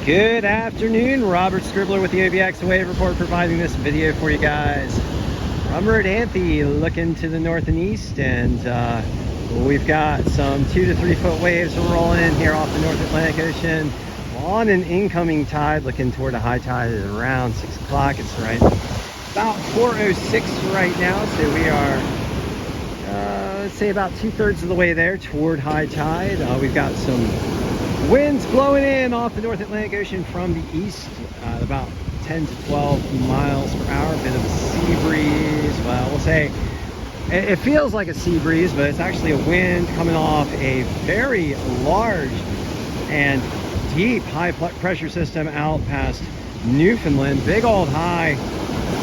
Good afternoon, Robert Scribbler with the OBX Wave Report, providing this video for you guys. Rummer at Anthe looking to the north and east, and we've got some 2 to 3 foot waves rolling in here off the North Atlantic Ocean on an incoming tide, looking toward a high tide at around 6 o'clock. It's right about 4:06 right now, so we are let's say about 2/3 of the way there toward high tide. We've got some winds blowing in off the North Atlantic Ocean from the east, about 10 to 12 miles per hour. A bit of a sea breeze. Well, we'll say it feels like a sea breeze, but it's actually a wind coming off a very large and deep high pressure system out past Newfoundland. Big old high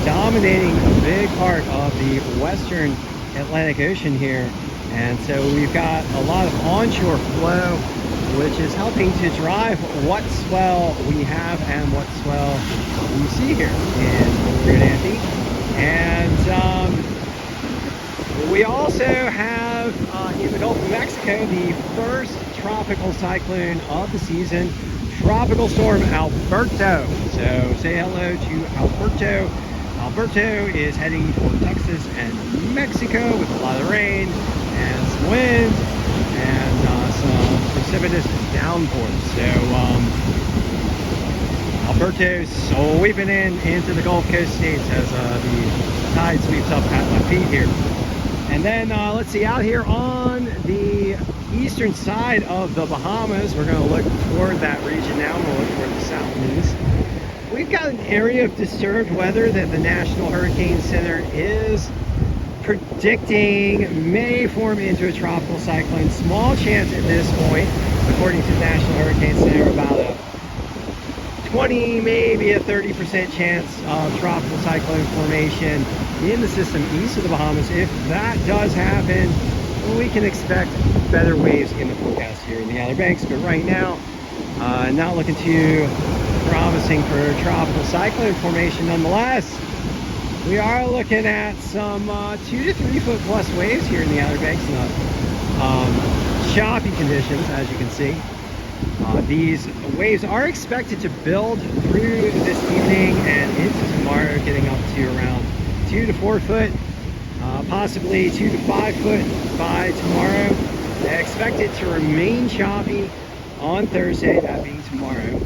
dominating a big part of the western Atlantic Ocean here. And so we've got a lot of onshore flow, which is helping to drive what swell we have and what swell we see here in Anthe. And we also have in the Gulf of Mexico the first tropical cyclone of the season, Tropical Storm Alberto. So say hello to Alberto. Alberto is heading toward Texas and Mexico with a lot of rain and some wind and some precipitous downpours. So Alberto's sweeping into the Gulf Coast states as the tide sweeps up at my feet here. And then let's see, out here on the eastern side of the Bahamas, we're going to look toward that region now. We'll look toward the southeast. We've got an area of disturbed weather that the National Hurricane Center is predicting may form into a tropical cyclone. Small chance at this point, according to the National Hurricane Center, about a 20, maybe a 30% chance of tropical cyclone formation in the system east of the Bahamas. If that does happen, we can expect better waves in the forecast here in the Outer Banks. But right now, not looking too promising for tropical cyclone formation. Nonetheless, we are looking at some 2 to 3 foot plus waves here in the Outer Banks. Choppy conditions, as you can see. These waves are expected to build through this evening and into tomorrow, getting up to around 2 to 4 foot, possibly 2 to 5 foot by tomorrow. They expect it to remain choppy on Thursday, that being tomorrow.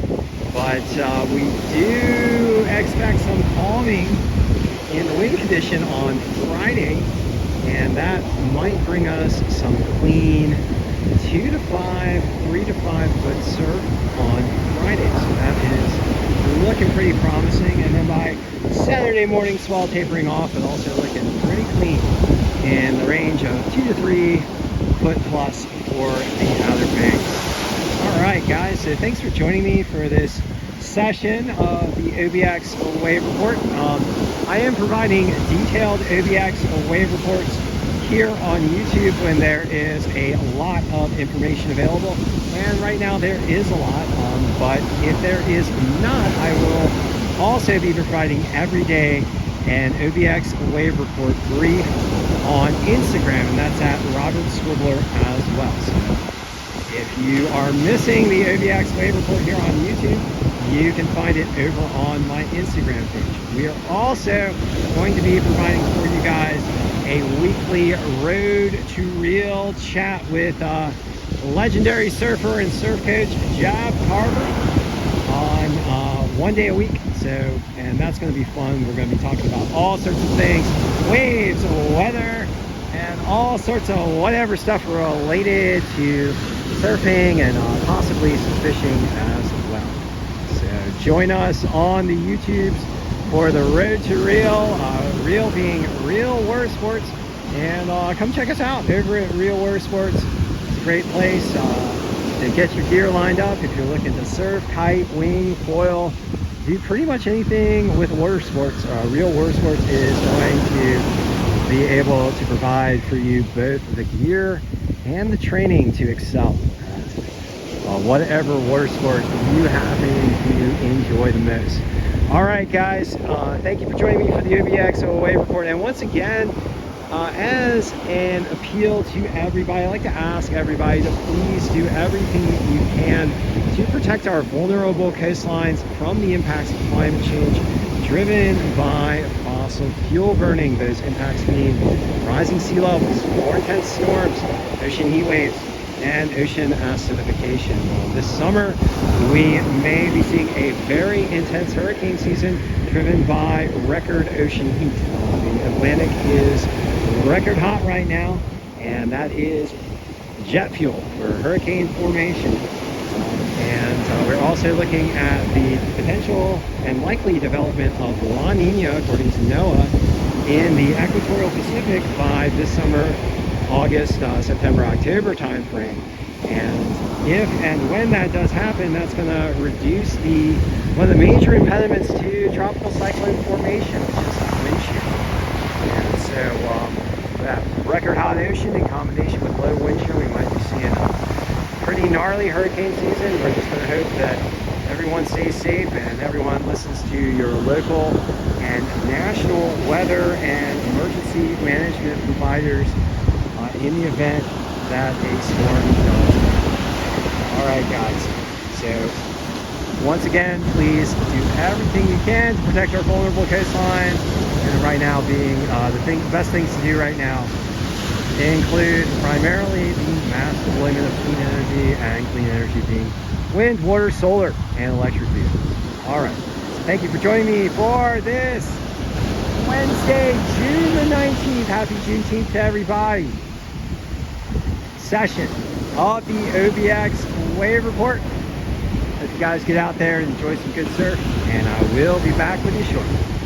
But we do expect some calming in the wind condition on Friday, and that might bring us some clean 2 to 5, 3 to 5 foot surf on Friday. So that is looking pretty promising. And then by Saturday morning, swell tapering off, but also looking pretty clean in the range of 2 to 3 foot plus for the Outer Banks. All right, guys, so thanks for joining me for this session of the OBX Wave Report. I am providing detailed OBX Wave Reports here on YouTube when there is a lot of information available, and right now there is a lot, but if there is not, I will also be providing every day an OBX Wave Report brief on Instagram, and that's at Robert Scribbler as well. So if you are missing the OBX Wave Report here on YouTube, you can find it over on my Instagram page. We are also going to be providing for you guys a weekly Road to Reel chat with legendary surfer and surf coach Jab Carver on 1 day a week. So, and that's going to be fun. We're going to be talking about all sorts of things, waves, weather, and all sorts of whatever stuff related to surfing and possibly some fishing as well. So join us on the YouTubes for the Road to Reel, Reel being Real Water Sports, and come check us out over at Real Water Sports. It's a great place to get your gear lined up if you're looking to surf, kite, wing, foil, do pretty much anything with water sports. Real Water Sports is going to be able to provide for you both the gear and the training to excel at whatever water sport you happen to enjoy the most. All right, guys, thank you for joining me for the OBX Wave Report. And once again, as an appeal to everybody, I'd like to ask everybody to please do everything you can to protect our vulnerable coastlines from the impacts of climate change driven by fossil fuel burning. Those impacts mean rising sea levels, more intense storms, ocean heat waves, and ocean acidification. This summer, we may be seeing a very intense hurricane season driven by record ocean heat. The Atlantic is record hot right now, and that is jet fuel for hurricane formation. And we're also looking at the potential and likely development of La Nina, according to NOAA, in the equatorial Pacific by this summer, August, September, October timeframe. And if and when that does happen, that's going to reduce one of the major impediments to tropical cyclone formation, which is wind shear. And so that record hot ocean in combination with low wind shear, we might be seeing a pretty gnarly hurricane season. We're just going to hope that everyone stays safe and everyone listens to your local and national weather and emergency management providers in the event that a storm does happen. All right, guys. So once again, please do everything you can to protect our vulnerable coastline. And right now, being the best things to do right now include primarily the mass deployment of clean energy, and clean energy being wind, water, solar, and electric vehicles. All right. So thank you for joining me for this Wednesday, June the 19th. Happy Juneteenth to everybody. Session of the OBX wave report. Hope you guys get out there and enjoy some good surf, and I will be back with you shortly.